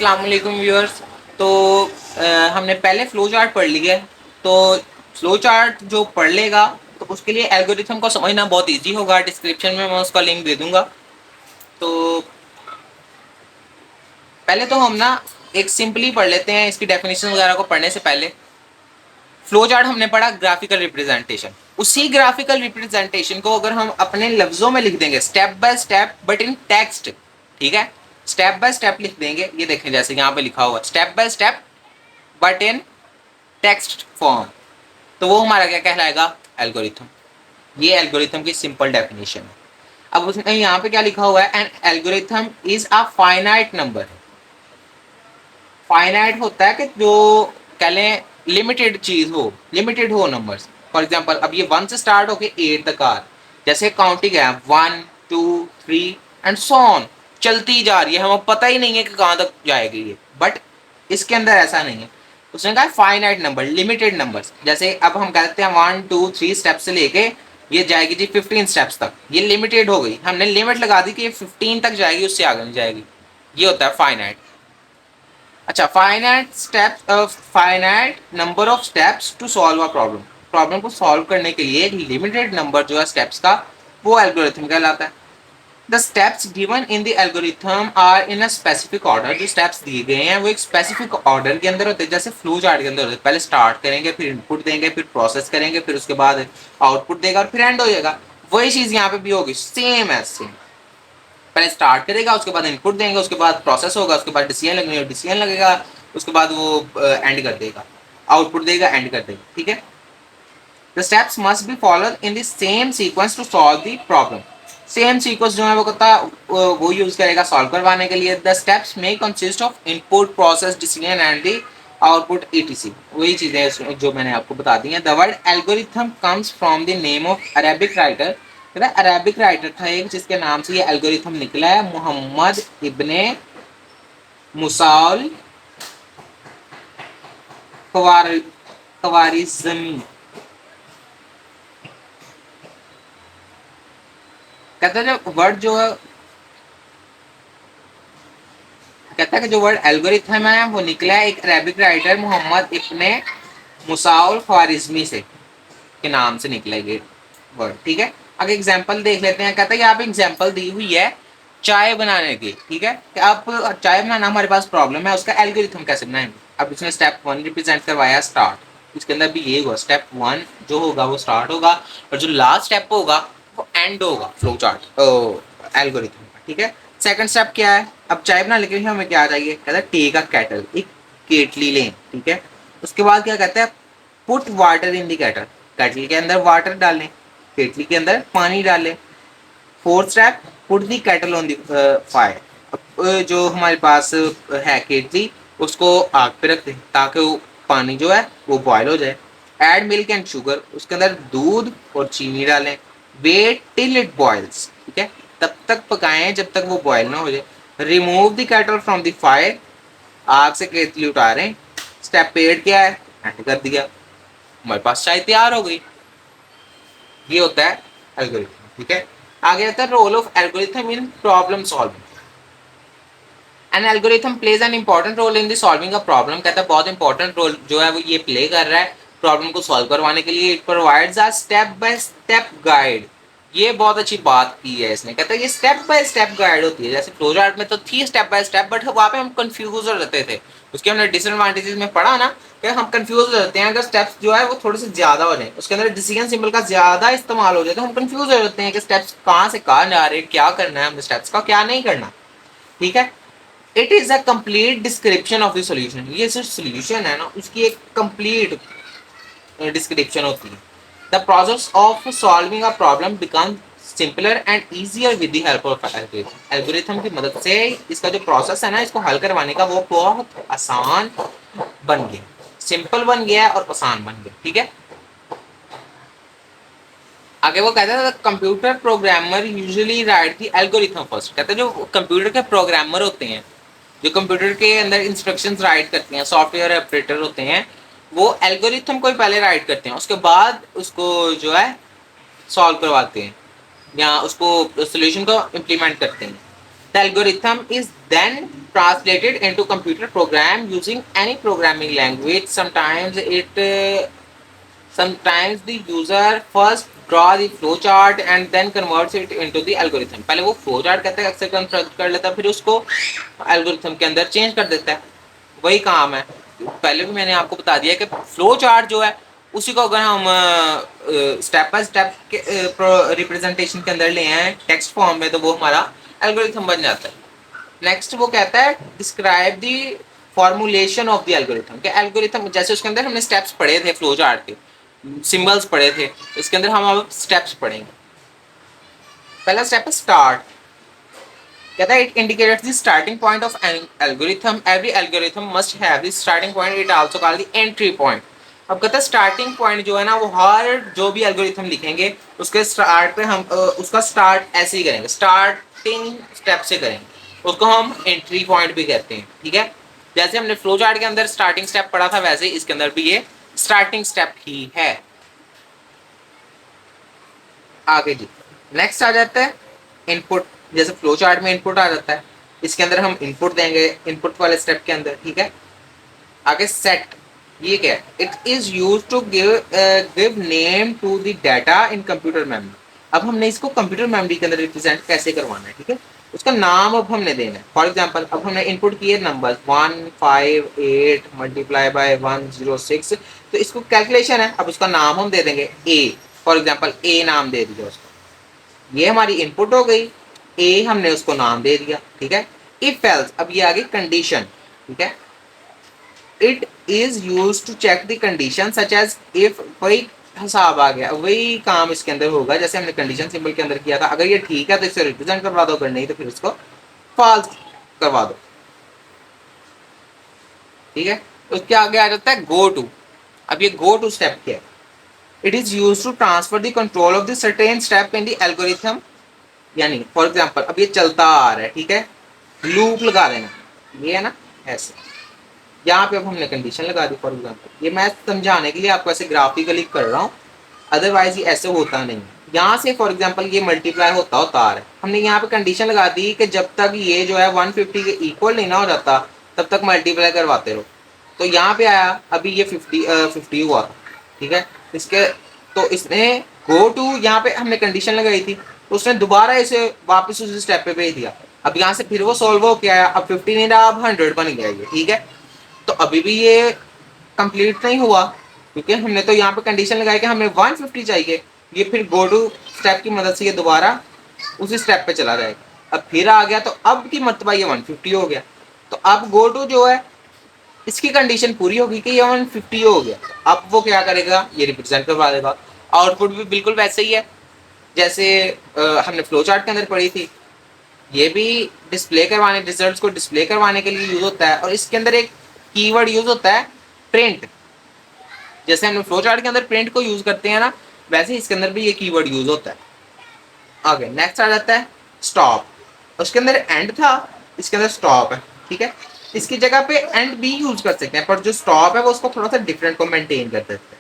अस्सलाम वालेकुम व्यूअर्स। तो हमने पहले फ्लो चार्ट पढ़ लिया है। तो फ्लो चार्ट जो पढ़ लेगा तो उसके लिए एल्गोरिथम को समझना बहुत इजी होगा। डिस्क्रिप्शन में मैं उसका लिंक दे दूंगा। तो पहले तो हम ना एक सिंपली पढ़ लेते हैं इसकी डेफिनेशन वगैरह को पढ़ने से पहले। फ्लो चार्ट हमने पढ़ा ग्राफिकल रिप्रेजेंटेशन। उसी ग्राफिकल रिप्रेजेंटेशन को अगर हम अपने लफ्जों में लिख देंगे step by step but in text, ठीक है, स्टेप बाय स्टेप लिख देंगे। ये देखें जैसे यहाँ पे लिखा हुआ step by step but in text form, तो वो हमारा क्या कहलाएगा? एल्गोरिथम। ये एल्गोरिथम की सिंपल डेफिनेशन है। अब उसने यहाँ पे क्या लिखा हुआ है? An algorithm is a finite number. Finite होता है कि जो कह लें लिमिटेड चीज हो, लिमिटेड हो नंबर्स। फॉर एग्जांपल अब ये 1 से स्टार्ट होके 8 तक आ, जैसे काउंटिंग है 1 2 3 एंड सो ऑन, चलती जा रही है, हमें पता ही नहीं है कि कहाँ तक जाएगी ये। बट इसके अंदर ऐसा नहीं है। उसने कहा फाइनाइट नंबर, लिमिटेड नंबर्स। जैसे अब हम कहते हैं 1 2 3 स्टेप से लेके ये जाएगी जी 15 स्टेप्स तक, ये लिमिटेड हो गई। हमने लिमिट लगा दी कि ये 15 तक जाएगी, उससे आगे नहीं जाएगी। ये होता है फाइनाइट। अच्छा, finite steps, finite number of steps to solve a problem. Problem को सॉल्व करने के लिए एक लिमिटेड नंबर जो है स्टेप्स का, वो एल्गोरिथम कहलाता है। The steps given in the algorithm are in a specific order. जो स्टेप्स दिए गए हैं वो एक स्पेसिफिक ऑर्डर के अंदर होते हैं, जैसे फ्लो चार्ट के अंदर होते हैं। पहले स्टार्ट करेंगे, फिर इनपुट देंगे, फिर प्रोसेस करेंगे, फिर उसके बाद आउटपुट देगा और फिर एंड हो जाएगा। वही चीज यहाँ पे भी होगी, सेम है सेम। पहले स्टार्ट करेगा, उसके बाद इनपुट देंगे, उसके बाद प्रोसेस होगा, उसके बाद डिसीजन लगेगा, डिसीजन लगेगा, उसके बाद वो एंड कर देगा, आउटपुट देगा, एंड कर देगा। ठीक है। The steps must be followed in the same sequence to solve the problem. Same sequence जो है वो कहता वो यूज करेगा सॉल्व करवाने के लिए। The steps may consist of input process decision and the output etc. वही चीजें जो मैंने आपको बता दी हैं। The word algorithm comes from the name of Arabic writer. Arabic writer था एक जिसके नाम से ये एल्गोरिथम निकला है, मोहम्मद इब्ने मुसाउल खवारिज़मी। कहता है जो वर्ड जो है, कहता है कि जो वर्ड एल्गोरिथम है वो निकला है एक अरेबिक राइटर मोहम्मद इब्ने मुसाउल खवारिज़मी से के नाम से निकला ये वर्ड। ठीक है। आगे एग्जांपल देख लेते हैं। कहता है यहाँ पे एग्जांपल दी हुई है चाय बनाने की। ठीक है, कि अब चाय बनाना हमारे पास प्रॉब्लम है, उसका एल्गोरिथम कैसे बनाएंगे। अब इसने स्टेप 1 रिप्रेजेंट करवाया स्टार्ट। इसके अंदर भी ये होगा, स्टेप 1 जो होगा वो स्टार्ट होगा और जो लास्ट स्टेप होगा वो एंड होगा फ्लो चार्ट एल्गोरिथम का। ठीक है। सेकंड स्टेप क्या है? अब चाय बनाने के लिए हमें क्या चाहिए? कहता है टेक अ केटल, एक केटली लें। ठीक है। उसके बाद क्या कहता है? Put water in the kettle, केटली के अंदर वाटर डालें, केटली के अंदर पानी डालें। Fourth step, put the kettle on the fire. जो हमारे पास है केटली, उसको आग पे रख दें ताकि वो पानी जो है वो बॉयल हो जाए। ऐड मिल्क एंड शुगर, उसके अंदर दूध और चीनी डालें। वेट टिल इट बॉयल्स, ठीक है, तब तक पकाएं जब तक वो बॉयल ना हो जाए। Remove the kettle from the fire, आग से केतली उतारें। स्टेप 8 क्या है? एंड कर दिया, हमारे पास चाय तैयार हो गई। ये होता है एल्गोरिथम। ठीक है। आगे आता है role of algorithm in problem solving. An algorithm plays an important role in the solving a problem. कहता है बहुत इंपॉर्टेंट रोल जो है वो ये प्ले कर रहा है प्रॉब्लम को सॉल्व करवाने के लिए। It provides a step by step guide. ये बहुत अच्छी बात की है इसने। कहता है ये स्टेप बाय स्टेप गाइड होती है। जैसे फ्लो चार्ट में तो थी स्टेप बाय स्टेप, बट वहां पे हम कंफ्यूज हो जाते थे। उसके हमने डिसएडवांटेजेस में पढ़ा ना कि हम कंफ्यूज हो जाते हैं अगर स्टेप्स जो है वो थोड़े से ज्यादा हो जाए, उसके अंदर डिसीजन सिंबल का ज्यादा इस्तेमाल हो जाए तो हम कंफ्यूज हो जाते हैं कि स्टेप्स कहाँ से कहाँ जा रहे हैं, क्या करना है हमें स्टेप्स का, क्या नहीं करना। ठीक है। It is a complete description of the solution. ये जो सॉल्यूशन है ना उसकी एक कंप्लीट डिस्क्रिप्शन होती है। The process of solving a problem become simpler and easier with the help of algorithm. Algorithm की मदद से इसका जो प्रोसेस है ना इसको हल करवाने का वो बहुत आसान बन गया, सिंपल बन गया और आसान बन गया। ठीक है। आगे वो कहता है computer programmer usually right the algorithm first. कहते हैं जो कंप्यूटर के प्रोग्रामर होते हैं, जो कंप्यूटर के अंदर इंस्ट्रक्शंस राइट करते हैं, सॉफ्टवेयर ऑपरेटर होते हैं, वो एल्गोरिथम को ही पहले राइट करते हैं, उसके बाद उसको जो है सॉल्व करवाते हैं या उसको सोल्यूशन को इम्प्लीमेंट करते हैं। The algorithm is then translated into computer program using any programming language. Sometimes the user first draw the flow chart and then converts it into the algorithm. पहले वो flow chart कहते हैं अक्सर construct कर लेता है, फिर उसको algorithm के अंदर चेंज कर देता है. वही काम है. पहले भी मैंने आपको बता दिया कि फ्लो चार्ट जो है उसी को अगर हम स्टेप बाय स्टेप के रिप्रेजेंटेशन के अंदर ले आए टेक्स्ट फॉर्म में तो वो हमारा एल्गोरिथम बन जाता है. नेक्स्ट वो कहता है describe the formulation of the algorithm. कि एल्गोरिथम जैसे उसके अंदर हमने स्टेप्स पढ़े थे फ्लो चार्ट के, सिंबल्स पढ़े थे, इसके अंदर हम अब स्टेप्स पढ़ेंगे. पहला स्टेप है स्टार्ट. कहता है it indicates the starting point of an algorithm. Every algorithm must have the starting point. It also called the entry point. अब कहता है स्टार्टिंग पॉइंट जो है ना वो हर जो भी एल्गोरिथम लिखेंगे उसके स्टार्ट पे हम उसका स्टार्ट ऐसे ही करेंगे, स्टार्टिंग स्टेप से करेंगे. उसको हम एंट्री पॉइंट भी कहते हैं. ठीक है, जैसे हमने फ्लो चार्ट के अंदर स्टार्टिंग स्टेप पढ़ा था वैसे ही इसके अंदर भी ये स्टार्टिंग स्टेप ही है. आगे जी नेक्स्ट आ जाता है इनपुट. जैसे फ्लो चार्ट में इनपुट आ जाता है, इसके अंदर हम इनपुट देंगे इनपुट वाले स्टेप के अंदर. ठीक है, आगे सेट. ये क्या है? It is use to give name to the data in computer memory. अब हमने इसको कंप्यूटर मेमोरी के अंदर रिप्रेजेंट कैसे करवाना है. ठीक है, उसका नाम अब हमने देना है. फॉर एग्जांपल अब हमने इनपुट किए नंबर्स 158 मल्टीप्लाई बाय 106. तो इसको कैलकुलेशन है, अब उसका नाम हम दे देंगे ए. फॉर एग्जांपल ए नाम दे दिया उसको. ये हमारी इनपुट हो गई, ए हमने उसको नाम दे दिया. ठीक है, इफ एल्स. अब ये आ गई कंडीशन. ठीक है, it is use to check the condition such as if. वही हिसाब आ गया, वही काम इसके अंदर होगा जैसे हमने कंडीशन सिंबल के अंदर किया था. अगर ये ठीक है तो इसे रिप्रेजेंट करवा दो, अगर नहीं तो फिर इसको फॉल्स करवा दो. ठीक है, उसके आगे आ जाता है गो टू. अब ये गो टू स्टेप क्या है? It is use to transfer the control of the certain step in the algorithm. यानी फॉर एग्जांपल अब ये चलता आ रहा है. ठीक है, लूप लगा देना, ये है ना ऐसे. यहाँ पे अब हमने कंडीशन लगा दी. फॉर एग्जांपल ये मैं समझाने के लिए आपको ऐसे ग्राफिकली कर रहा हूँ, अदरवाइज ये ऐसे होता नहीं. यहाँ से फॉर एग्जांपल ये मल्टीप्लाई होता होता आ रहा है, हमने यहाँ पे कंडीशन लगा दी कि जब तक ये जो है 150 के इक्वल नहीं ना हो जाता तब तक मल्टीप्लाई करवाते रहो. तो यहाँ पे आया, अभी ये 50 हुआ. ठीक है, इसके तो इसने गो टू यहाँ पे हमने कंडीशन लगाई थी तो उसने दोबारा इसे वापस उस स्टेप पे भेज दिया. अब यहाँ से फिर वो सॉल्व हो के आया, अब 50 नहीं रहा, अब 100 बन गया ये. ठीक है, तो अभी भी ये कंप्लीट नहीं हुआ क्योंकि हमने तो यहाँ पे कंडीशन लगाई कि हमें 150 चाहिए. ये फिर गो टू स्टेप की मदद से ये दोबारा उसी स्टेप पे चला जाएगा. अब फिर आ गया तो अब की मरतबा ये 150 हो गया. तो अब गो टू जो है इसकी कंडीशन पूरी होगी कि ये 150 हो गया. अब वो क्या करेगा, ये रिप्रेजेंट करवा देगा. आउटपुट भी बिल्कुल वैसे ही है जैसे हमने फ्लो चार्ट के अंदर पढ़ी थी. ये भी डिस्प्ले करवाने, रिजल्ट्स को डिस्प्ले करवाने के लिए यूज होता है. और इसके अंदर एक कीवर्ड यूज होता है प्रिंट. जैसे हमने फ्लो चार्ट के अंदर प्रिंट को यूज करते हैं ना, वैसे ही इसके अंदर भी ये कीवर्ड यूज होता है. आगे नेक्स्ट आ जाता है स्टॉप. उसके अंदर एंड था, इसके अंदर स्टॉप है. ठीक है, इसकी जगह पे एंड भी यूज कर सकते हैं, पर जो स्टॉप है वो उसको थोड़ा सा डिफरेंट को मेंटेन कर देते हैं.